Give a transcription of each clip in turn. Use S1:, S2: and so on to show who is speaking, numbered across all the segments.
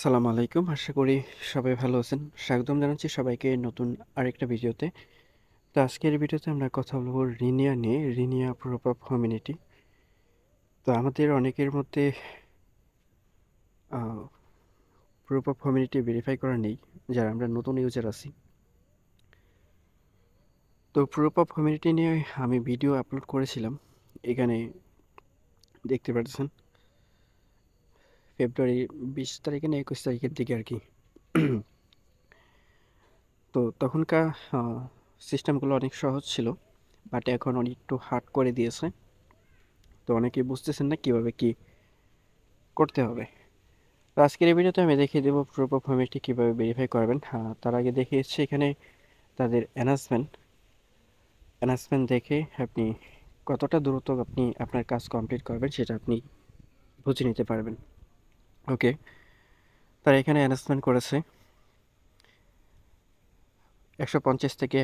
S1: আসসালামু আলাইকুম। আশা করি সবাই ভালো আছেন। স্বাগতম জানাচ্ছি সবাইকে নতুন আরেকটা ভিডিওতে। তো আজকের ভিডিওতে আমরা কথা বলবো রিনিয়া নিয়ে, রিনিয়া প্রুফ অফ হোমিনিটি। তো আমাদের অনেকের মধ্যে আ প্রুফ অফ হোমিনিটি ভেরিফাই করা নেই, যারা আমরা নতুন ইউজার আছি। তো প্রুফ অফ হোমিনিটি নিয়ে আমি ভিডিও আপলোড করেছিলাম। এখানে দেখতে পাচ্ছেন ফেব্রুয়ারি 20 তারিখে না 21 তারিখের দিকে আরকি। তো তখনকার আ সিস্টেমগুলো অনেক সহজ ছিল। বাট এখন একটু হার্ড করে দিয়েছে। তো অনেকেই বুঝতেছেন না কিভাবে কি করতে হবে। তো আজকের এই ভিডিওতে আমি দেখিয়ে দেবো প্রুফ অফ হোমিনিটি কিভাবে ভেরিফাই করবেন। তার আগে দেখিয়েছি এখানে তাদের অ্যানাউন্সমেন্ট দেখে আপনি কতটা দ্রুত আপনি আপনার কাজ কমপ্লিট করবেন সেটা আপনি বুঝে নিতে পারবেন। ওকে, তারা এখানে অ্যানাউন্সমেন্ট করেছে 150 থেকে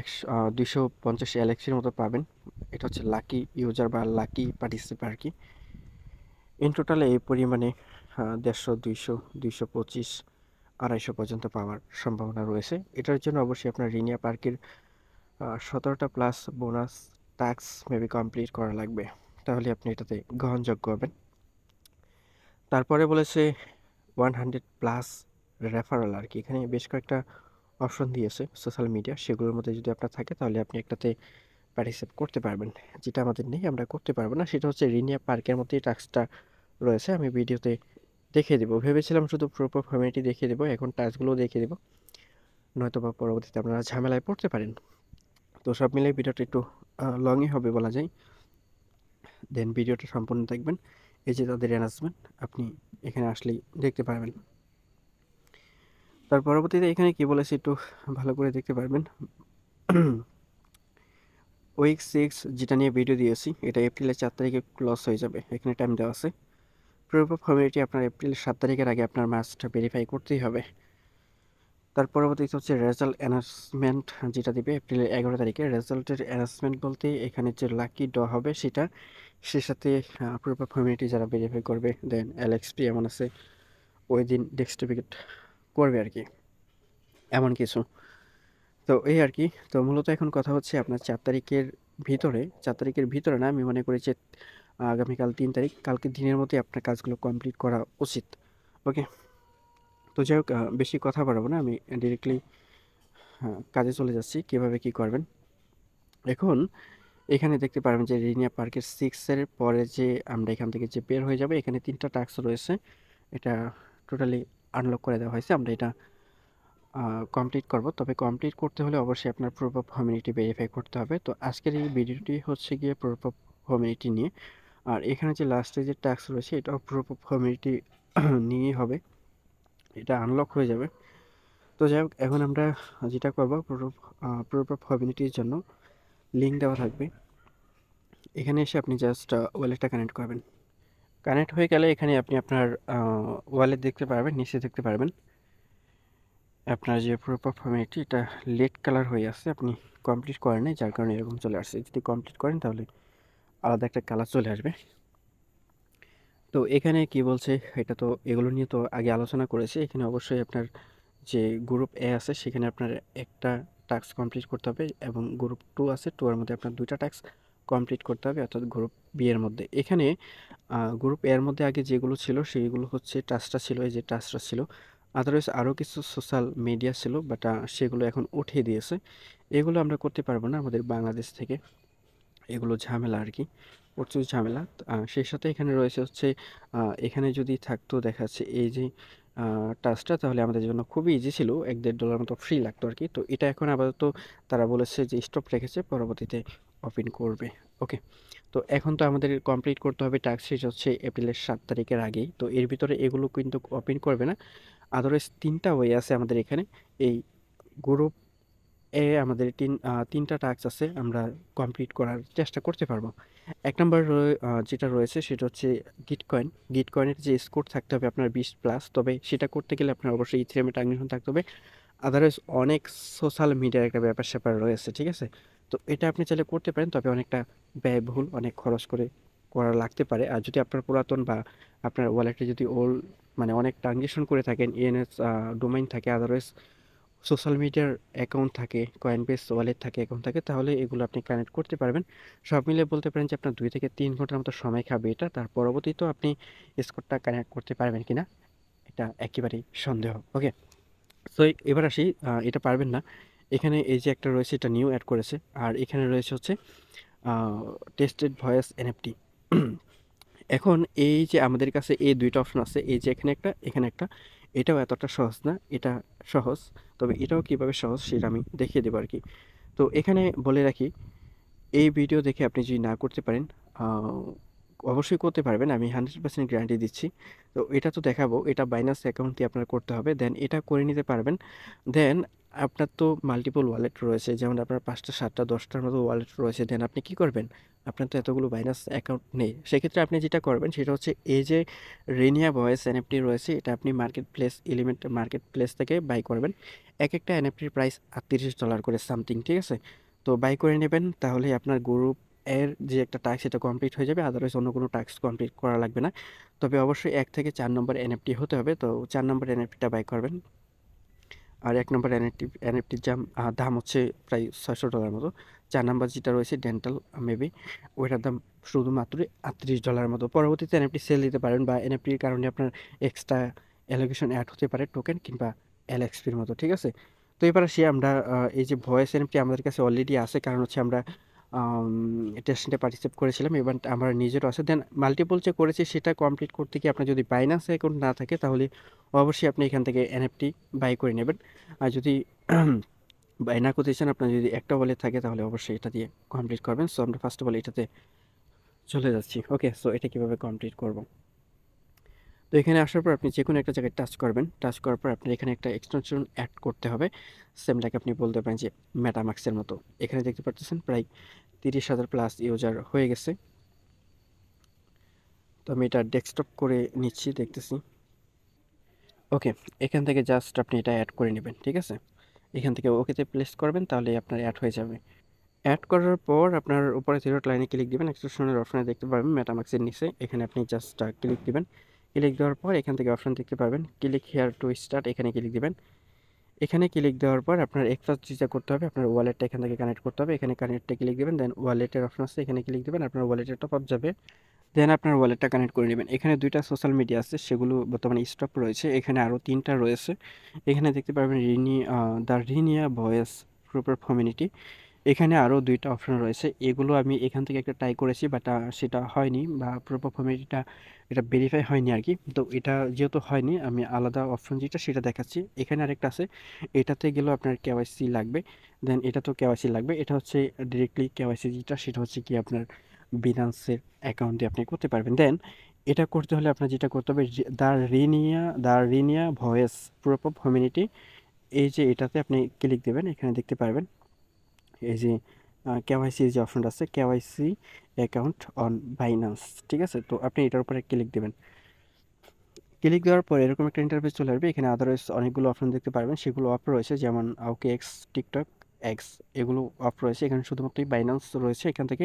S1: 250 এলএক্সির মতো পাবেন। এটা হচ্ছে লাকি ইউজার বা লাকি পার্টিসিপেন্ট আর কি। ইন টোটাল এই পরিমাণে 150, 200, 225, 250 পর্যন্ত পাওয়ার সম্ভাবনা রয়েছে। এটার জন্য অবশ্যই আপনার রিনিয়া পার্কের 17টা plus bonus task maybe complete করা লাগবে। তাহলে আপনি এটাতে গ্রহণযোগ্য হবেন। তারপরে বলেছে 100 প্লাস রেফারেল আর কি। এখানে বেশ কয়েকটা অপশন দিয়েছে সোশ্যাল মিডিয়া, সেগুলোর মধ্যে যদি আপনার থাকে তাহলে আপনি একটাতে পার্টিসিপেট করতে পারবেন। যেটা আমাদের নেই, আমরা করতে পারবো না। সেটা হচ্ছে রিনিয়া পার্কের মধ্যেই টাস্কটা রয়েছে। আমি ভিডিওতে দেখিয়ে দেবো। ভেবেছিলাম শুধু প্রুফ অফ হোমিনিটি দেখিয়ে দেবো, এখন টাস্কগুলোও দেখিয়ে দেবো, নয়তোবা পরবর্তীতে আপনারা ঝামেলায় পড়তে পারেন। তো সব মিলিয়ে ভিডিওটা একটু লংই হবে বলা যায়। দেন ভিডিওটা সম্পূর্ণ দেখবেন। এই যে তাদের অ্যানাউন্সমেন্ট, আপনি এখানে আসলেই দেখতে পারবেন। তার পরবর্তীতে এখানে কি বলেছে একটু ভালো করে দেখতে পারবেন। উইক 6 যেটা নিয়ে ভিডিও দিয়েছি, এটা এপ্রিলের 4 তারিখে ক্লোজ হয়ে যাবে। এখানে টাইম দেওয়া আছে। প্রুফ অফ হোমিনিটি আপনার এপ্রিলের 7 তারিখের আগে আপনার মাস্ট ভেরিফাই করতেই হবে। তার পরবর্তীতে হচ্ছে রেজাল্ট অ্যানাউন্সমেন্ট, যেটা দিবে এপ্রিলের 11 তারিখে। রেজাল্টের অ্যানাউন্সমেন্ট বলতে এখানে যে লাকি ড্র হবে সেটা, সে সাথে প্রুফ অফ হোমিনিটি যারা ভেরিফাই করবে, দেন এলএক্সপি এমন আছে ওই দিন ডেস্টিফিকেট করবে আর কি, এমন কিছু। তো এই আর কি। তো মূলত এখন কথা হচ্ছে আপনার 4 তারিখের ভিতরে না, আমি মনে করি যে আগামীকাল 3 তারিখ, কালকে দিনের মধ্যে আপনার কাজগুলো কমপ্লিট করা উচিত। ওকে, তো যাই হোক বেশি কথা বাড়াবো না, আমি ডিরেক্টলি কাজে চলে যাচ্ছি কিভাবে কি করবেন। এখন এখানে দেখতে পারবেন যে রিনিয়া পার্কের 6 এর পরে যে আমরা এখান থেকে যে বের হয়ে যাবে, এখানে 3টা টাস্ক রয়েছে। এটা টোটালি আনলক করে দেওয়া হয়েছে। আমরা এটা কমপ্লিট করব। তবে কমপ্লিট করতে হলে অবশ্যই আপনার প্রুফ অফ হোমিনিটি ভেরিফাই করতে হবে। তো আজকের এই ভিডিওটি হচ্ছে গিয়ে প্রুফ অফ হোমিনিটি নিয়ে। আর এখানে যে লাস্টে যে টাস্ক রয়েছে এটাও প্রুফ অফ হোমিনিটি নিয়েই হবে। এটা আনলক হয়ে যাবে। তো যাই হোক, এখন আমরা যেটা করব, প্রুফ অফ হোমিনিটির জন্য লিঙ্ক দেওয়া থাকবে। এখানে এসে আপনি জাস্ট ওয়ালেটটা কানেক্ট করবেন। কানেক্ট হয়ে গেলে এখানে আপনি আপনার ওয়ালেট দেখতে পারবেন, নিচে দেখতে পারবেন আপনার যে প্রুফ অফ হোমিনিটি, এটা রেড কালার হয়ে আছে। আপনি কমপ্লিট করেন নাই, যার কারণে এরকম চলে আসছে। যদি কমপ্লিট করেন তাহলে আলাদা একটা কালার চলে আসবে। তো এখানে কি বলছে, এটা তো এগুলো নিয়ে তো আগে আলোচনা করেছি। এখানে অবশ্যই আপনার যে গ্রুপ এ আছে সেখানে আপনার একটা টাস্ক কমপ্লিট করতে হবে, এবং গ্রুপ 2 আছে, 2 এর মধ্যে আপনার 2টা টাস্ক কমপ্লিট করতে হবে, অর্থাৎ গ্রুপ বি এর মধ্যে। এখানে গ্রুপ এর মধ্যে আগে যেগুলো ছিল সেইগুলো হচ্ছে টাস্কটা ছিল, এই যে টাস্কটা ছিল। আদারওয়াইজ আরও কিছু সোশ্যাল মিডিয়া ছিল, বাট সেগুলো এখন উঠিয়ে দিয়েছে। এগুলো আমরা করতে পারবো না আমাদের বাংলাদেশ থেকে। এগুলো ঝামেলা আর কি, প্রচুর ঝামেলা। সেই সাথে এখানে রয়েছে হচ্ছে এখানে যদি থাকতো দেখা যাচ্ছে এই যে টাস্কটা, তাহলে আমাদের জন্য খুবই ইজি ছিল, $1-1.5 মতো ফ্রি লাগতো আর কি। তো এটা এখন আপাতত তারা বলেছে যে স্টপ রেখেছে, পরবর্তীতে ওপেন করবে। ওকে, তো এখন তো আমাদের কমপ্লিট করতে হবে টাস্ক শেষ হচ্ছে এপ্রিলের 7 তারিখের আগেই। তো এর ভিতরে এগুলো কিন্তু ওপেন করবে না। আদারওয়াইজ 3টা ওয়ে আছে আমাদের এখানে। এই গ্রুপ আমাদের 3টা টাস্ক আছে, আমরা কমপ্লিট করার চেষ্টা করতে পারবো। 1 নাম্বার যেটা রয়েছে সেটা হচ্ছে গিটকয়েন। গিটকয়েনের যে স্কোর থাকতে হবে আপনার 20+, তবে সেটা করতে গেলে আপনার অবশ্যই ইথেরিয়ামে ট্রানজাকশন থাকতে হবে। আদারওয়াইজ অনেক সোশ্যাল মিডিয়ার একটা ব্যাপার-স্যাপার রয়েছে, ঠিক আছে? তো এটা আপনি চাইলে করতে পারেন, তবে অনেকটা ব্যয়বহুল, অনেক খরচ করে করা লাগতে পারে। আর যদি আপনার পুরাতন বা আপনার ওয়ালেটে যদি ওল্ড মানে অনেক ট্রানজ্যাকশন করে থাকেন, ইএনএস ডোমেইন থাকে, আদারওয়াইজ সোশ্যাল মিডিয়ার অ্যাকাউন্ট থাকে, কয়েনবেস ওয়ালেট থাকে, অ্যাকাউন্ট থাকে, তাহলে এগুলো আপনি কানেক্ট করতে পারবেন। সব মিলিয়ে বলতে পারেন যে আপনার 2 থেকে 3 ঘন্টার মতো সময় খাবে এটা। তার পরবর্তীতেও আপনি স্কোরটা কানেক্ট করতে পারবেন কিনা এটা একেবারেই সন্দেহ। ওকে, সো এবার আসি, এটা পারবেন না। এখানে এই যে একটা রয়েছে, এটা নিউ অ্যাড করেছে। আর এখানে রয়েছে হচ্ছে টেস্টেড ভয়েস এনএফটি। এখন এই যে আমাদের কাছে এই দুইটা অপশন আছে, এই যে এখানে একটা, এখানে একটা, এটাও এতটা সহজ না, এটা সহজ। তবে এটাও কিভাবে সহজ সেটা আমি দেখিয়ে দেবো আর কি। তো এখানে বলে রাখি, এই ভিডিও দেখে আপনি যদি না করতে পারেন, অবশ্যই করতে পারবেন, আমি 100% গ্যারান্টি দিচ্ছি। তো এটা তো দেখাবো, এটা বাইন্যান্স অ্যাকাউন্ট দিয়ে আপনার করতে হবে, দেন এটা করে নিতে পারবেন। দেন আপনার তো মাল্টিপল ওয়ালেট রয়েছে, যেমন আপনার 5টা 7টা 10টার মতো ওয়ালেট রয়েছে। দেন আপনি কি করবেন, আপনার তো এতগুলো বাইন্যান্স অ্যাকাউন্ট নেই। সেক্ষেত্রে আপনি যেটা করবেন সেটা হচ্ছে, এই যে রেনিয়া ভয়েস এনএফটি রয়েছে, এটা আপনি market place, element market place থেকে বাই করবেন। এক একটা এনএফটির প্রাইস $38 করে সামথিং, ঠিক আছে? তো বাই করে নেবেন, তাহলে আপনার গ্রুপ এর যে একটা টাস্ক সেটা কমপ্লিট হয়ে যাবে, আদারওয়াইজ অন্য কোনো টাস্ক কমপ্লিট করা লাগবে না। তবে অবশ্যই 1 থেকে 4 নম্বর এনএফটি হতে হবে। তো 4 নম্বর এনএফটিটা বাই করবেন। আর 1 নম্বর এনএফটির দাম হচ্ছে প্রায় $600 মতো। 4 নাম্বার যেটা রয়েছে ডেন্টাল, মেবি ওইটার দাম শুধুমাত্র $38 মতো। পরবর্তীতে এনএফটি সেল দিতে পারেন, বা এনএফটির কারণে আপনার এক্সট্রা অ্যালোকেশন অ্যাড হতে পারে, টোকেন কিংবা এলএক্সপির মতো, ঠিক আছে? তো এবার আসি আমরা, এই যে ভয়েস এনএফটি আমাদের কাছে অলরেডি আছে, কারণ হচ্ছে আমরা টেস্টিংয়ে পার্টিসিপেট করেছিলাম, এবার আমার নিজেরও আছে। দেন মাল্টিপল যে করেছি সেটা কমপ্লিট করতে গিয়ে আপনার যদি বাইন্যান্স অ্যাকাউন্ট না থাকে, তাহলে অবশ্যই আপনি এখান থেকে এনএফটি বাই করে নেবেন। আর যদি বাই না করতে চান, আপনার যদি একটা ওয়ালেট থাকে, তাহলে অবশ্যই এটা দিয়ে কমপ্লিট করবেন। সো আমরা ফার্স্ট অফ অল এটাতে চলে যাচ্ছি। ওকে, সো এটা কিভাবে কমপ্লিট করব। তো এখানে আসার পর আপনি যে কোনো একটা জায়গায় টাচ করবেন, টাচ করার পর আপনার এখানে একটা এক্সটেনশন অ্যাড করতে হবে, সেম লাইক আপনি বলতে পারেন যে মেটামাক্সের মতো। এখানে দেখতে পাচ্ছেন প্রায় 30,000 প্লাস ইউজার হয়ে গেছে। তো আমি এটা ডেস্কটপ করে নিচ্ছি, দেখতেছি। ওকে, এখান থেকে জাস্ট আপনি এটা অ্যাড করে নেবেন, ঠিক আছে? এখান থেকে ওকেতে প্লেস করবেন, তাহলে আপনার অ্যাড হয়ে যাবে। অ্যাড করার পর আপনার উপরে 3 ডট লাইনে ক্লিক দিবেন, এক্সটেনশনের অপশনে দেখতে পাবেন মেটামাক্সের নিচে, এখানে আপনি জাস্ট ক্লিক দিবেন। ক্লিক দেওয়ার পর এখান থেকে অপশন দেখতে পাবেন ক্লিক হেয়ার টু স্টার্ট, এখানে ক্লিক দিবেন। এখানে ক্লিক দেওয়ার পর আপনার একটা যেটা করতে হবে, আপনার ওয়ালেটটা এখান থেকে কানেক্ট করতে হবে, এখানে কানেক্টে ক্লিক দিবেন। দেন ওয়ালেটের অপশন আছে, এখানে ক্লিক দিবেন, আপনার ওয়ালেটের টপ আপ যাবে। দেন আপনার ওয়ালেটটা কানেক্ট করে নেবেন। এখানে 2টা সোশ্যাল মিডিয়া আছে, সেগুলো বর্তমানে স্টপ রয়েছে। এখানে আরও 3টা রয়েছে। এখানে দেখতে পারবেন the Renia voice group of community. এখানে আরও 2টা অপশন রয়েছে। এগুলো আমি এখান থেকে একটা ট্রাই করেছি, বাট সেটা হয়নি, বা প্রুফ অফ কমিউনিটিটা এটা ভেরিফাই হয়নি আর কি। তো এটা যেহেতু হয়নি, আমি আলাদা অপশন যেটা সেটা দেখাচ্ছি। এখানে আরেকটা আছে, এটাতে গেলেও আপনার কেওয়াইসি লাগবে। দেন এটা তো কেওয়াইসি লাগবে, এটা হচ্ছে ডিরেক্টলি কেওয়াইসি যেটা, সেটা হচ্ছে কি আপনার বিনান্সের অ্যাকাউন্টে আপনি করতে পারবেন। দেন এটা করতে হলে আপনার যেটা করতে হবে, the Renia voice proof of community, এই যে এটাতে আপনি ক্লিক দেবেন। এখানে দেখতে পারবেন এই যে কেওয়াইসি যে অপশনটা আছে, কেওয়াইসি অ্যাকাউন্ট অন বাইন্যান্স, ঠিক আছে? তো আপনি এটার উপরে ক্লিক দেবেন। ক্লিক দেওয়ার পর এরকম একটা ইন্টারফেস চলে আসবে। এখানে আদারওয়াইজ অনেকগুলো অপশন দেখতে পারবেন, সেগুলো অফ রয়েছে, যেমন ওকে এক্স, টিকটক এক্স, এগুলো অফ রয়েছে। এখানে শুধুমাত্রই বাইন্যান্স রয়েছে। এখান থেকে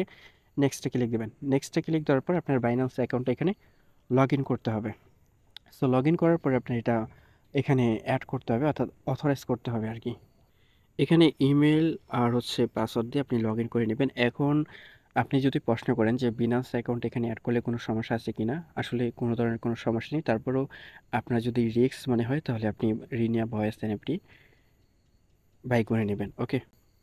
S1: নেক্সটে ক্লিক দেবেন। নেক্সটে ক্লিক দেওয়ার পর আপনার বাইন্যান্স অ্যাকাউন্টটা এখানে লগ ইন করতে হবে। সো লগ ইন করার পরে আপনার এটা এখানে অ্যাড করতে হবে, অর্থাৎ অথরাইজ করতে হবে আর কি। এখানে ইমেল আর হচ্ছে পাসওয়ার্ড দিয়ে আপনি লগ ইন করে নেবেন। এখন আপনি যদি প্রশ্ন করেন যে বিনান্স অ্যাকাউন্ট এখানে অ্যাড করলে কোনো সমস্যা আছে কিনা, আসলে কোনো ধরনের কোনো সমস্যা নেই। তারপরেও আপনার যদি রিস্ক মনে হয়, তাহলে আপনি রিনিয়া ভয়েস এনএফটি বাই করে নেবেন। ওকে,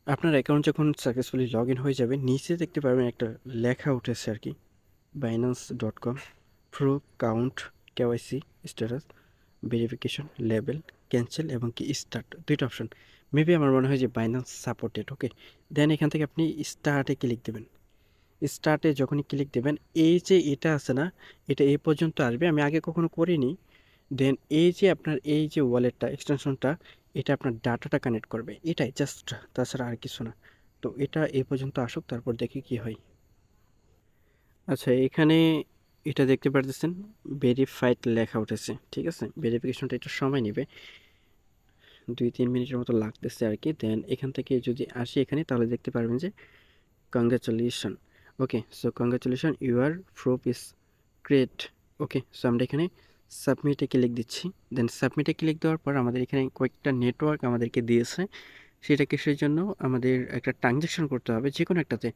S1: আপনার অ্যাকাউন্ট যখন সাকসেসফুলি লগ ইন হয়ে যাবে, নিচে দেখতে পারবেন একটা লেখা উঠেছে আর কি, binance.com proof count KYC status verification level cancel এবং কি স্টার্ট, 2টা অপশন। মেবি আমার মনে হয় যে বাইন্যান্স সাপোর্টেড। ওকে, দেন এখান থেকে আপনি স্টার্টে ক্লিক দেবেন। স্টার্টে যখনই ক্লিক দেবেন, এই যে এটা আছে না, এটা এই পর্যন্ত আসবে, আমি আগে কখনো করিনি। দেন এই যে আপনার এই যে ওয়ালেটটা এক্সটেনশনটা, এটা আপনার ডাটাটা কানেক্ট করবে, এটাই জাস্ট, তাছাড়া আর কিছু না। তো এটা এই পর্যন্ত আসুক, তারপর দেখি কি হয়। আচ্ছা, এখানে এটা দেখতে পারতেছেন ভেরিফাইড লেখা উঠেছে, ঠিক আছে? ভেরিফিকেশনটা একটু সময় নেবে, 2-3 মিনিটের মতো লাগতেছে আর কি। দেন এখান থেকে যদি আসি এখানে, তাহলে দেখতে পারবেন যে congratulation. Okay, so congratulation, your proof is create. Okay, so আমরা এখানে সাবমিটে ক্লিক দিচ্ছি। দেন সাবমিটে ক্লিক দেওয়ার পর আমাদের এখানে কয়েকটা নেটওয়ার্ক আমাদেরকে দিয়েছে। সেটা কিসের জন্য? আমাদের একটা ট্রানজ্যাকশন করতে হবে যে কোনো একটাতে।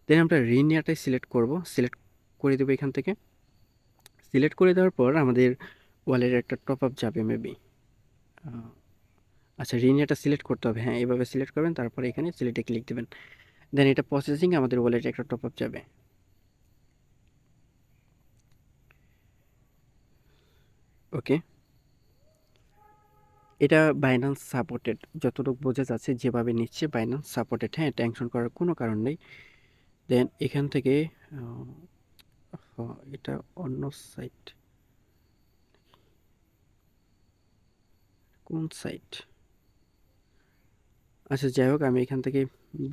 S1: দেন আমরা রিনিয়াটাই সিলেক্ট করব, সিলেক্ট করে দেবো এখান থেকে। সিলেক্ট করে দেওয়ার পর আমাদের ওয়ালেটের একটা টপ আপ যাবে মেবি। আচ্ছা, রিনিয়াটা সিলেক্ট করতে হবে, হ্যাঁ এভাবে সিলেক্ট করবেন, তারপরে এখানে সিলেক্টে ক্লিক দেবেন। দেন এটা প্রসেসিং, আমাদের ওয়ালেটে একটা টপ আপ যাবে। ওকে, এটা বাইন্যান্স সাপোর্টেড, যতটুকু বোঝা যাচ্ছে যেভাবে নিচ্ছে বাইন্যান্স সাপোর্টেড। হ্যাঁ, টেনশন করার কোনো কারণ নেই। দেন এখান থেকে এটা অন্য সাইট, কোন সাইট? আচ্ছা যাই হোক, আমি এখান থেকে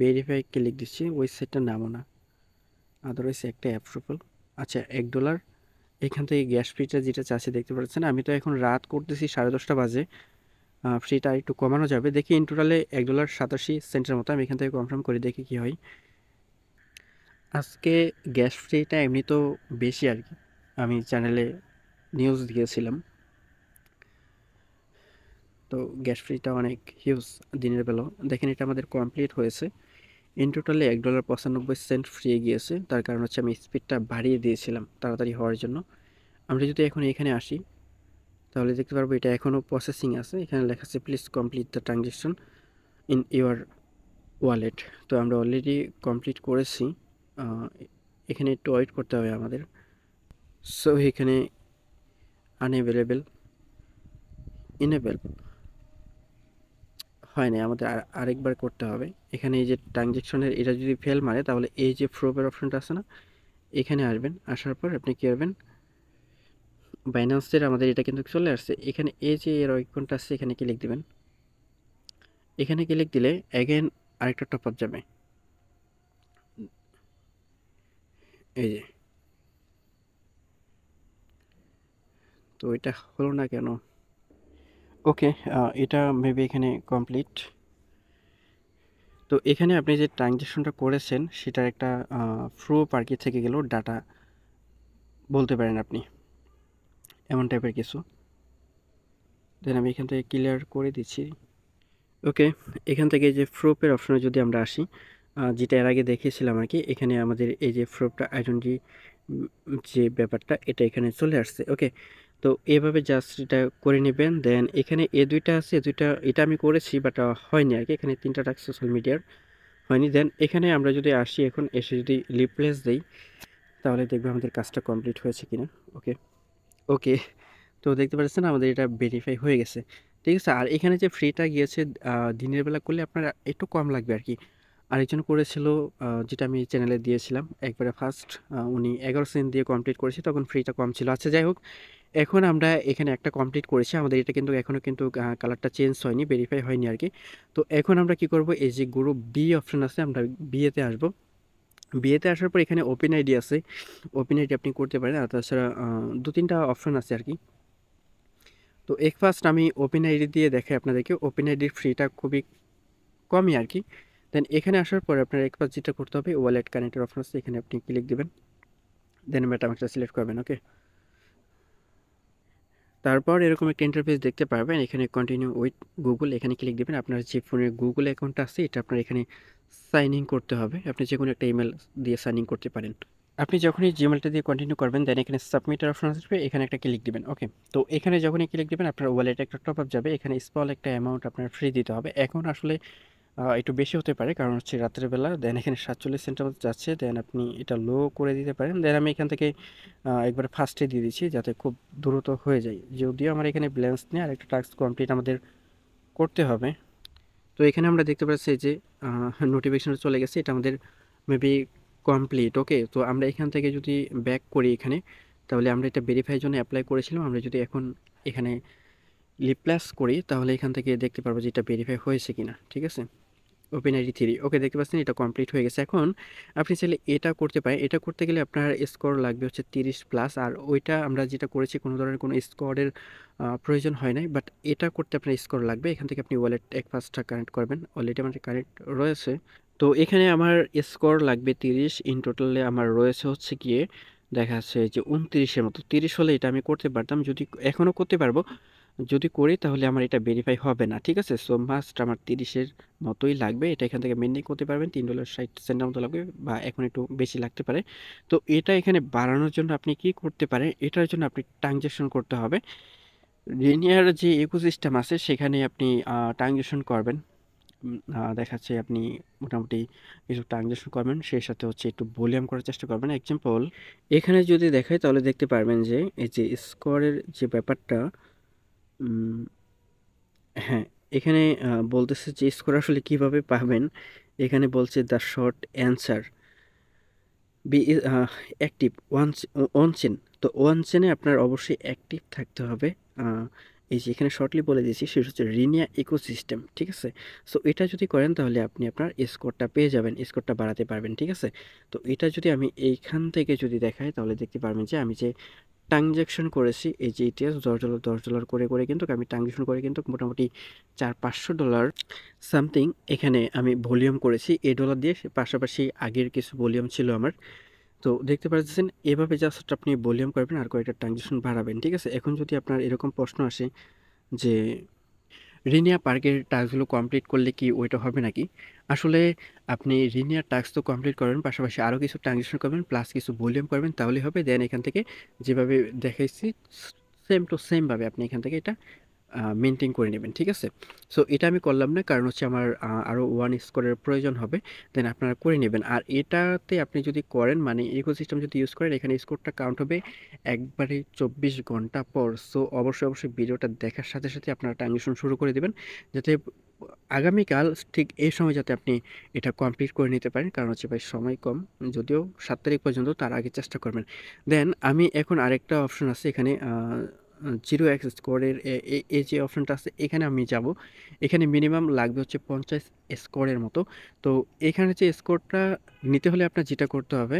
S1: ভেরিফাই ক্লিক দিচ্ছি, ওই সাইটটার নামও না, আদারওয়াইজ একটা অ্যাপ্রুভাল। আচ্ছা $1 এখান থেকে গ্যাস ফ্রিটা যেটা চাচ্ছে দেখতে পাচ্ছেন। আমি তো এখন রাত করতেছি, 10:30 বাজে, ফ্রিটা একটু কমানো যাবে দেখি। ইন টোটালে $1.87 মতো। আমি এখান থেকে কনফার্ম করে দেখি কি হয়। আজকে গ্যাস ফ্রিটা এমনিতেও বেশি আর কি, আমি চ্যানেলে নিউজ দিয়েছিলাম। তো গ্যাস ফ্রিটা অনেক হিউজ দিনের বেলা। দেখেন এটা আমাদের কমপ্লিট হয়েছে। ইন টোটালে $1.95 ফ্রি গিয়েছে। তার কারণ হচ্ছে আমি স্পিডটা বাড়িয়ে দিয়েছিলাম তাড়াতাড়ি হওয়ার জন্য। আমরা যদি এখন এখানে আসি তাহলে দেখতে পারবো এটা এখনও প্রসেসিং আছে। এখানে লেখা আছে please complete the transaction in your wallet. তো আমরা অলরেডি কমপ্লিট করেছি। এখানে একটু ওয়েট করতে হবে আমাদের। সো এখানে আনএভেলেবেল, ইনেবেল হয় না, আমাদের আরেকবার করতে হবে। এখানে এই যে ট্রানজ্যাকশনের এটা যদি ফেল মারে তাহলে এই যে প্রুফের অপশনটা আছে না, এখানে আসবেন। আসার পর আপনি কী করবেন, বাইন্যান্সের আমাদের এটা কিন্তু চলে আসছে। এখানে এই যে এর আইকনটা আছে, এখানে ক্লিক দিবেন। এখানে ক্লিক দিলে অ্যাগেন আরেকটা টপ আপ যাবে, এই যে। তো এটা হলো না কেন? ওকে, এটা মেবি এখানে কমপ্লিট। তো এখানে আপনি যে ট্রানজ্যাকশনটা করেছেন সেটার একটা প্রুফ আর কি থেকে গেল, ডাটা বলতে পারেন আপনি, এমন টাইপের কিছু। দেন আমি এখান থেকে ক্লিয়ার করে দিচ্ছি। ওকে, এখান থেকে যে প্রুফের অপশনে যদি আমরা আসি, যেটা এর আগে দেখিয়েছিলাম আর কি, এখানে আমাদের এই যে প্রুফটা আইডেন্টি যে ব্যাপারটা, এটা এখানে চলে আসছে। ওকে, তো এভাবে জাস্ট এটা করে নেবেন। দেন এখানে এ দুইটা আছে, এ দুইটা এটা আমি করেছি বাট হয়নি আর কি। এখানে 3টা টাস্ক সোশ্যাল মিডিয়ার হয়নি। দেন এখানে আমরা যদি আসি, এখন এসে যদি রিপ্লেস দিই তাহলে দেখবে আমাদের কাজটা কমপ্লিট হয়েছে কিনা। ওকে, ওকে, তো দেখতে পাচ্ছেন আমাদের এটা ভেরিফাই হয়ে গেছে। ঠিক আছে, আর এখানে যে ফ্রিটা গিয়েছে দিনের বেলা করলে আপনার একটু কম লাগবে আর কি। আরেকজন করেছিল, যেটা আমি চ্যানেলে দিয়েছিলাম একবারে ফার্স্ট, উনি 11 সেন্ট দিয়ে কমপ্লিট করেছে, তখন ফ্রিটা কম ছিল। আচ্ছা যাই হোক, এখন আমরা এখানে একটা কমপ্লিট করেছি, আমাদের এটা কিন্তু এখনও কিন্তু কালারটা চেঞ্জ হয়নি, ভেরিফাই হয়নি আর কি। তো এখন আমরা কি করব, এই যে গ্রুপ বি অপশন আছে, আমরা বিয়েতে আসবো। বিয়েতে আসার পর এখানে ওপেন আইডি আছে, ওপেন আইডি আপনি করতে পারেন। আর তাছাড়া 2-3টা অপশন আছে আর কি। তো এক ফার্স্ট আমি ওপেন আইডি দিয়ে দেখাই আপনাদেরকে। ওপেন আইডির ফ্রিটা খুবই কমই আর কি। দেন এখানে আসার পরে আপনার এক ফার্স্ট যেটা করতে হবে, ওয়ালেট কানেক্টের অপশন আছে, এখানে আপনি ক্লিক দিবেন। দেন মেটামাস্কটা সিলেক্ট করবেন। ওকে, তারপর এরকম একটা ইন্টারফেস দেখতে পারবেন। এখানে কন্টিনিউ উইথ গুগল, এখানে ক্লিক দিবেন। আপনার যে ফোনের গুগল অ্যাকাউন্টটা আছে এটা আপনার এখানে সাইন ইন করতে হবে। আপনি যে কোনো একটা ইমেল দিয়ে সাইন ইন করতে পারেন। আপনি যখনই জিমেলটা দিয়ে কন্টিনিউ করবেন, দেন এখানে সাবমিটের অপশন আসবে, এখানে একটা ক্লিক দিবেন। ওকে, তো এখানে যখনই ক্লিক দিবেন আপনার ওয়ালেটে একটা টপ আপ যাবে। এখানে স্মল একটা অ্যামাউন্ট আপনার ফ্রি দিতে হবে। এখন আসলে একটু বেশি হতে পারে, কারণ হচ্ছে রাতের বেলা। দেন এখানে 47 সেন্টের মতো যাচ্ছে। দেন আপনি এটা লো করে দিতে পারেন। দেন আমি এখান থেকে একবার ফার্স্টে দিয়ে দিচ্ছি যাতে খুব দ্রুত হয়ে যায়। যদিও আমার এখানে ব্যালেন্স নেই, আর একটা টাস্ক কমপ্লিট আমাদের করতে হবে। তো এখানে আমরা দেখতে পাচ্ছি যে নোটিফিকেশন চলে গেছে, এটা আমাদের মেবি কমপ্লিট। ওকে, তো আমরা এখান থেকে যদি ব্যাক করি এখানে, তাহলে আমরা এটা ভেরিফাইয়ের জন্য অ্যাপ্লাই করেছিলাম। আমরা যদি এখন এখানে রিপ্লেস করি তাহলে এখান থেকে দেখতে পারবো যে এটা ভেরিফাই হয়েছে কিনা। ঠিক আছে, ওপেন আইডি 3। ওকে, দেখতে পাচ্ছেন এটা কমপ্লিট হয়ে গেছে। এখন আপনি চাইলে এটা করতে পারেন। এটা করতে গেলে আপনার স্কোর লাগবে হচ্ছে 30+। আর ওইটা আমরা যেটা করেছি কোনো ধরনের কোনো স্কোরের প্রয়োজন হয় নাই, বাট এটা করতে আপনার স্কোর লাগবে। এখান থেকে আপনি ওয়ালেট এক ফার্স্টটা কানেক্ট করবেন। অলরেডি আমাদের কানেক্ট রয়েছে তো এখানে আমার স্কোর লাগবে 30, ইন টোটালে আমার রয়েছে হচ্ছে গিয়ে দেখা যাচ্ছে যে 29-এর মতো। 30 হলে এটা আমি করতে পারতাম, যদি এখনও করতে পারবো, যদি করি তাহলে আমার এটা ভেরিফাই হবে না, ঠিক আছে। সো মাস্ট আমার 30-এর মতোই লাগবে। এটা এখান থেকে মেনটেন করতে পারবেন, $3.60 মতো লাগবে, বা এখন একটু বেশি লাগতে পারে। তো এটা এখানে বাড়ানোর জন্য আপনি কি করতে পারেন, এটার জন্য আপনি ট্রানজ্যাকশন করতে হবে। লিনিয়ার যে ইকোসিস্টেম আছে সেখানে আপনি ট্রানজ্যাকশন করবেন। দেখাচ্ছে আপনি মোটামুটি কিছু ট্রানজ্যাকশন করবেন, সেই সাথে হচ্ছে একটু ভলিউম করার চেষ্টা করবেন। এক্সাম্পল এখানে যদি দেখাই তাহলে দেখতে পারবেন যে এই যে স্কোরের যে ব্যাপারটা, হ্যাঁ, এখানে বলতেছে যে স্কোর আসলে কিভাবে পাবেন। এখানে বলছে the short answer be active one chain. তো ওয়ান চেনে আপনার অবশ্যই অ্যাক্টিভ থাকতে হবে। এই যে এখানে শর্টলি বলে দিয়েছি, সেটা হচ্ছে রিনিয়া ইকোসিস্টেম, ঠিক আছে। সো এটা যদি করেন তাহলে আপনি আপনার স্কোরটা পেয়ে যাবেন, স্কোরটা বাড়াতে পারবেন, ঠিক আছে। তো এটা যদি আমি এইখান থেকে যদি দেখাই তাহলে দেখতে পারবেন যে আমি যে ট্রানজ্যাকশন করেছি, এই যে ইতিহাস $10 করে করে কিন্তু আমি ট্রানজ্যাকশন করে কিন্তু মোটামুটি $400-500 সামথিং এখানে আমি ভলিউম করেছি এই ডলার দিয়ে। পাশাপাশি আগের কিছু ভলিউম ছিল আমার। তো দেখতে পাচ্ছেন এভাবে জাস্ট আপনি ভলিউম করবেন আর কয়েকটা ট্রানজ্যাকশন বাড়াবেন, ঠিক আছে। এখন যদি আপনার এরকম প্রশ্ন আসে যে রিনিয়া পার্কের টাস্কগুলো কমপ্লিট করলে কি ওইটা হবে নাকি? আসলে আপনি রিনিয়ার টাস্ক তো কমপ্লিট করবেন, পাশাপাশি আরও কিছু ট্রানজ্যাকশন করবেন, প্লাস কিছু ভলিউম করবেন, তাহলেই হবে। দেন এখান থেকে যেভাবে দেখাইছি সেম টু সেম ভাবে আপনি এখান থেকে এটা মেনটেন করে নেবেন, ঠিক আছে। সো এটা আমি করলাম না, কারণ হচ্ছে আমার আরও 1 স্কোরের প্রয়োজন হবে। দেন আপনারা করে নেবেন। আর এটাতে আপনি যদি করেন, মানে ইকোসিস্টেম যদি ইউজ করেন, এখানে স্কোরটা কাউন্ট হবে একবারে 24 ঘন্টা পর। সো অবশ্যই ভিডিওটা দেখার সাথে সাথে আপনারা ট্রানজ্যাকশন শুরু করে দেবেন, যাতে আগামীকাল ঠিক এই সময় যাতে আপনি এটা কমপ্লিট করে নিতে পারেন। কারণ হচ্ছে ভাই সময় কম, যদিও 7 তারিখ পর্যন্ত, তার আগে চেষ্টা করবেন। দেন আমি এখন আরেকটা অপশন আছে এখানে, 0x স্কোরের এই যে অপশনটা আছে এখানে আমি যাব। এখানে মিনিমাম লাগবে হচ্ছে 50 স্কোরের মতো। তো এখানে যে স্কোরটা নিতে হলে আপনার যেটা করতে হবে,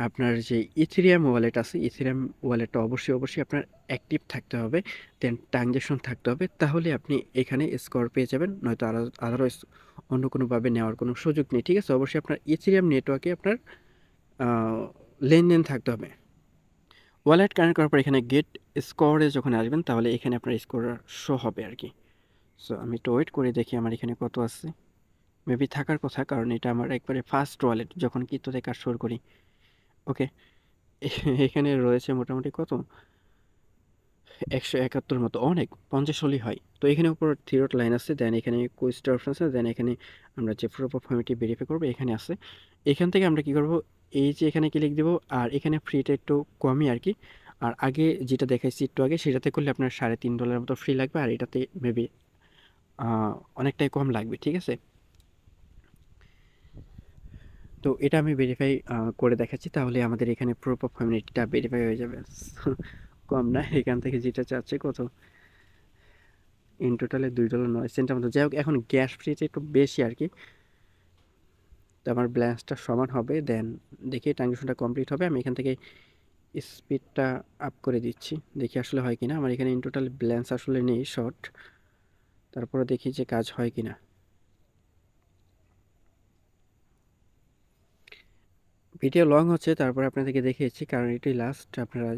S1: আপনার যে ইথেরিয়াম ওয়ালেট আছে, ইথেরিয়াম ওয়ালেটটা অবশ্যই আপনার অ্যাক্টিভ থাকতে হবে। দেন ট্রানজ্যাকশন থাকতে হবে, তাহলে আপনি এখানে স্কোর পেয়ে যাবেন। নয়তো আদারওয়াইজ অন্য কোনোভাবে নেওয়ার কোনো সুযোগ নেই, ঠিক আছে। অবশ্যই আপনার ইথেরিয়াম নেটওয়ার্কে আপনার লেনদেন থাকতে হবে। ওয়ালেট কানেক্ট করার পর এখানে গেট স্কোরে যখন আসবেন তাহলে এখানে আপনার স্কোর শো হবে আর কি। সো আমি একটু ওয়েট করে দেখি আমার এখানে কত আছে। মেবি থাকার কথা, কারণ এটা আমার একবারে ফার্স্ট ওয়ালেট যখন ক্রিপ্টোতে কাজ শুরু করি। ওকে, এখানে রয়েছে মোটামুটি কত, 171 মতো, অনেক 50 হলেই হয়। তো এখানে উপর থ্রি লাইন আছে, দেন এখানে কোয়েস্টার অপশন আছে, দেন এখানে আমরা যে প্রুফ অফ ফার্মিটি ভেরিফাই করবো এখানে আছে। এখান থেকে আমরা কি করব, এই যে এখানে ক্লিক দেবো, আর এখানে ফ্রিটা একটু কমই আর কি। আর আগে যেটা দেখাইছি একটু আগে, সেটাতে করলে আপনার $3.5 মতো ফ্রি লাগবে, আর এটাতে মেবি অনেকটাই কম লাগবে, ঠিক আছে। তো এটা আমি ভেরিফাই করে দেখাচ্ছি, তাহলে আমাদের এখানে প্রুফ অফ ফার্মিটিটা ভেরিফাই হয়ে যাবে। কম না, এখান থেকে যেটা চাচ্ছে কত, ইন টোটালে $2.09 মতো। যাই হোক, এখন গ্যাস ফ্রিতে একটু বেশি আর কি। তো আমার ব্যালেন্সটা সমান হবে। দেন দেখি ট্রানজ্যাকশনটা কমপ্লিট হবে, আমি এখান থেকে স্পিডটা আপ করে দিচ্ছি, দেখি আসলে হয় কিনা। আমার এখানে ইন টোটাল ব্যালেন্স আসলে নেই শর্ট, তারপরে দেখি যে কাজ হয় কিনা। ভিডিও লং হচ্ছে, তারপর আপনাদেরকে দেখিয়েছি, কারণ এটাই লাস্ট। আপনারা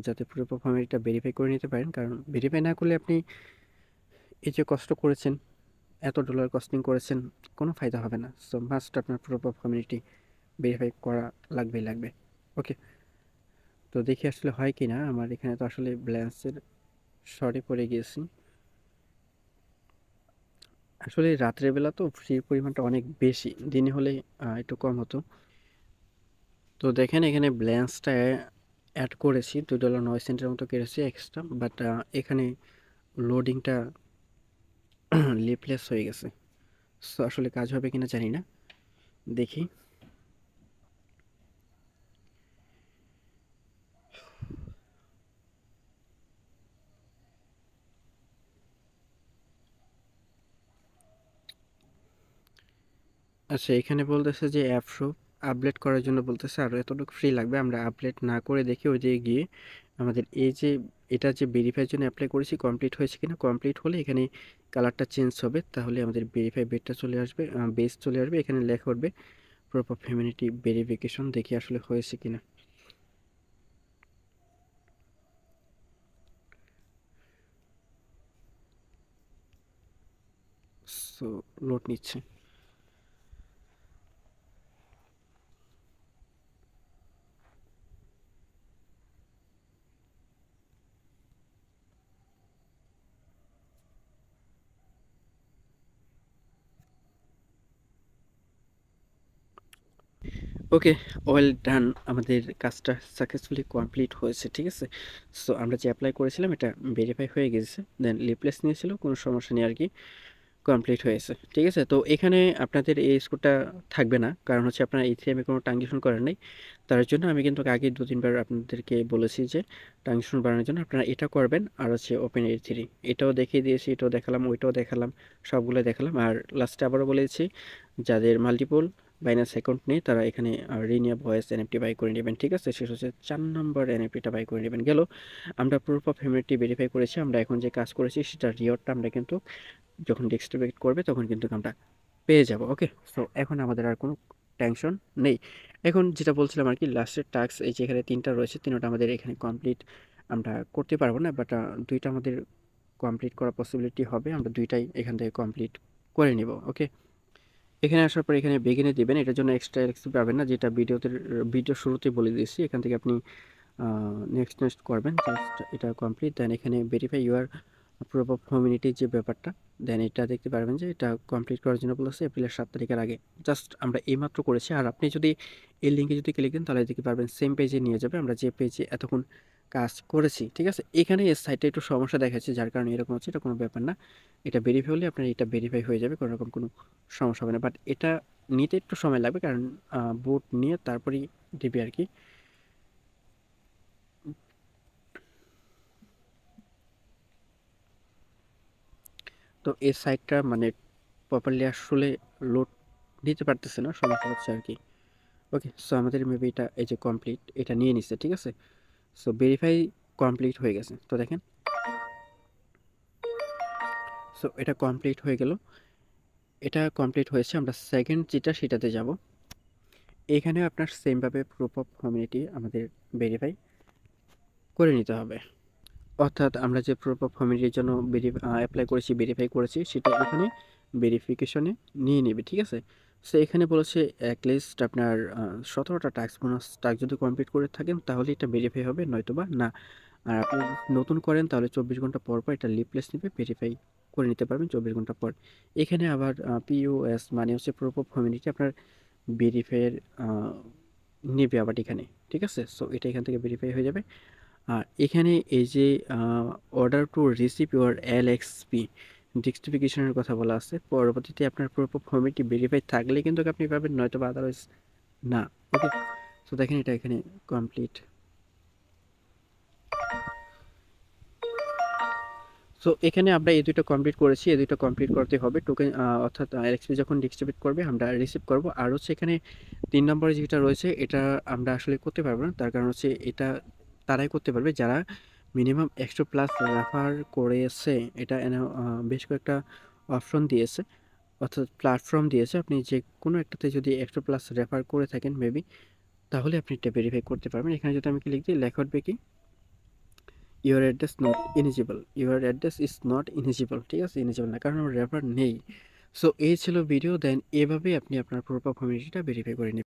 S1: যাতে পুরো পারফরমেন্সটা ভেরিফাই করে নিতে পারেন, কারণ ভেরিফাই না করলে আপনি এই যে কষ্ট করেছেন, এত ডলার কস্টিং করেছেন, কোনো ফায়দা হবে না। সো মাস্ট আপনার পুরো কমিউনিটি ভেরিফাই করা লাগবে। ওকে, তো দেখি আসলে হয় কি না। আমার এখানে তো আসলে ব্যালেন্সের শর্টে পড়ে গিয়েছি। আসলে রাত্রের বেলা তো ফ্রির পরিমাণটা অনেক বেশি, দিনে হলে একটু কম হতো। তো দেখেন এখানে ব্যালেন্সটা অ্যাড করেছি, $2.09 মতো কেটেছি এক্সট্রা, বাট এখানে লোডিংটা লিপলেস হয়ে গেছে। সো আসলে কাজ হবে কিনা জানি না, দেখি। আচ্ছা, এখানে বলতেছে যে অ্যাপ শো আপডেট করার জন্য বলতেছে আরও এতটুকু ফ্রি লাগবে। আমরা আপডেট না করে দেখি ওই দিকে গিয়ে আমাদের এই যে এটা যে ভেরিফাইয়ের জন্য অ্যাপ্লাই করেছি কমপ্লিট হয়েছে কিনা। কমপ্লিট হলে এখানে কালারটা চেঞ্জ হবে, তাহলে আমাদের ভেরিফাই বেসটা চলে আসবে, বেস চলে আসবে। এখানে লেখা উঠবে প্রুফ অফ হিউম্যানিটি ভেরিফিকেশন, দেখি আসলে হয়েছে কিনা। সো লোড নিচ্ছে। ওকে, ওয়েল ডান, আমাদের কাজটা সাকসেসফুলি কমপ্লিট হয়েছে। ঠিক আছে, সো আমরা যে অ্যাপ্লাই করেছিলাম এটা ভেরিফাই হয়ে গেছে, দেন রিপ্লেস নিয়েছিল, কোনো সমস্যা নেই আর কি, কমপ্লিট হয়েছে। ঠিক আছে, তো এখানে আপনাদের এই স্কোরটা থাকবে না, কারণ হচ্ছে আপনারা ইথিরিয়ামে কোনো ট্রানজেকশন করেন নাই। তার জন্য আমি কিন্তু আগে 2-3 বার আপনাদেরকে বলেছি যে ট্রানজেকশন বাড়ানোর জন্য আপনারা এটা করবেন, আর হচ্ছে ওপেন E3 এটাও দেখিয়ে দিয়েছি, এটাও দেখালাম, ওইটাও দেখালাম, সবগুলো দেখালাম। আর লাস্টে আবারও বলেছি যাদের মাল্টিপল বাইন্যান্স অ্যাকাউন্ট নেই তারা এখানে রিনিয়া ভয়েস এনএফটি বাই করে নেবেন। ঠিক আছে, শেষ হচ্ছে 4 নম্বর এনএফটিটা বাই করে নেবেন। গেল, আমরা প্রুফ অফ হিউম্যানিটি ভেরিফাই করেছি, আমরা এখন যে কাজ করেছি সেটা রিওয়ার্ডটা আমরা কিন্তু যখন ডিস্ট্রিবিউট করবে তখন কিন্তু আমরা পেয়ে যাব। ওকে, সো এখন আমাদের আর কোনো টেনশন নেই। এখন যেটা বলছিলাম আর কি, লাস্টের টাস্ক এই যে এখানে 3টা রয়েছে, 3টা আমাদের এখানে কমপ্লিট আমরা করতে পারবো না, বাট 2টা আমাদের কমপ্লিট করার পসিবিলিটি হবে, আমরা 2টাই এখান থেকে কমপ্লিট করে নিব। ওকে, এখানে আসার পর এখানে বেগিনে দিবেন, এটার জন্য এক্সট্রা এক্সপি পাবেন না, যেটা ভিডিও শুরুতেই বলে দিয়েছি। এখান থেকে আপনি নেক্সট করবেন, জাস্ট এটা কমপ্লিট, দেন এখানে ভেরিফাই ইউর প্রুফ অফ হিউম্যানিটির যে ব্যাপারটা, দেন এটা দেখতে পারবেন যে এটা কমপ্লিট করার জন্য বলেছে এপ্রিলের 7 তারিখের আগে। জাস্ট আমরা এইমাত্র করেছি। আর আপনি যদি এই লিঙ্কে যদি ক্লিক দেন তাহলে দেখতে পারবেন সেম পেজে নিয়ে যাবে, আমরা যে পেজে এতক্ষণ কাজ করেছি। ঠিক আছে, এখানে এই সাইটে একটু সমস্যা দেখাচ্ছে, যার কারণে এরকম হচ্ছে, এটা কোনো ব্যাপার না। এটা ভেরিফাই হলে আপনার এটা ভেরিফাই হয়ে যাবে, কোনো রকম কোনো সমস্যা হবে না। বাট এটা নিতে একটু সময় লাগবে, কারণ বুট নিয়ে তারপরেই দিবে আর কি। তো এই সাইটটা মানে প্রপারলি আসলে লোড দিতে পারতেছে না, সমস্যা হচ্ছে আর কি। ওকে, সো আমাদের মেবি এটা এই যে কমপ্লিট এটা নিয়ে নিচ্ছে। ঠিক আছে, সো ভেরিফাই কমপ্লিট হয়ে গেছে, তো দেখেন। সো এটা কমপ্লিট হয়ে গেল, এটা কমপ্লিট হয়েছে। আমরা সেকেন্ড যেটা সেটাতে যাব। এখানে আপনার সেমভাবে প্রুফ অফ হিউম্যানিটি আমাদের ভেরিফাই করে নিতে হবে। অর্থাৎ আমরা যে প্রুফ অফ হিউম্যানিটির জন্য অ্যাপ্লাই করেছি, ভেরিফাই করেছি, সেটা এখানে ভেরিফিকেশনে নিয়ে নেবে। ঠিক আছে, সো এখানে বলেছে অ্যাটলিস্ট আপনার 17টা টাস্ক, বোনাস টাস্ক যদি কমপ্লিট করে থাকেন তাহলে এটা ভেরিফাই হবে, নয়তোবা না। আর আপনি নতুন করেন তাহলে 24 ঘন্টা পর পর এটা রিপ্লেস নেবে, ভেরিফাই করে নিতে পারবেন 24 ঘন্টা পর। এখানে আবার পিওএস মানে হচ্ছে প্রুফ অফ হিউম্যানিটি আপনার ভেরিফাইয়ের নেবে আবার এখানে। ঠিক আছে, সো এটা এখান থেকে ভেরিফাই হয়ে যাবে। আর এখানে এই যে order to receive your LXP ডিস্ট্রিবিউশনের কথা বলা আছে, পরবর্তীতে আপনার প্রুফ অফ হিউম্যানিটি ভেরিফাই থাকলে কিন্তু আপনি পাবেন, নয়তো বা আদারওয়াইজ না। ওকে, তো দেখেন এটা এখানে কমপ্লিট। সো এখানে আমরা এই দুইটা কমপ্লিট করেছি, এই দুইটা কমপ্লিট করতে হবে টোকেন, অর্থাৎ LXP যখন ডিস্ট্রিবিউট করবে আমরা রিসিভ করব। আর হচ্ছে এখানে 3 নম্বরে যেটা রয়েছে এটা আমরা আসলে করতে পারবো না, তার কারণ হচ্ছে এটা তারাই করতে পারবে যারা মিনিমাম 100+ রেফার করেছে। এটা বেশ কয়েকটা অপশন দিয়েছে, অর্থাৎ প্ল্যাটফর্ম দিয়েছে, আপনি যে কোনো একটাতে যদি 100+ রেফার করে থাকেন মেবি, তাহলে আপনি এটা ভেরিফাই করতে পারবেন। এখানে যদি আমি ক্লিক দিই লেখা উঠবে কি, your address not eligible, your address is not eligible. ঠিক আছে, ইলিজিবল না, কারণ আমার রেফার নেই। সো এই ছিল ভিডিও। দেন এভাবেই আপনি আপনার প্রুফ অফ হিউম্যানিটিটা ভেরিফাই করে নেবেন।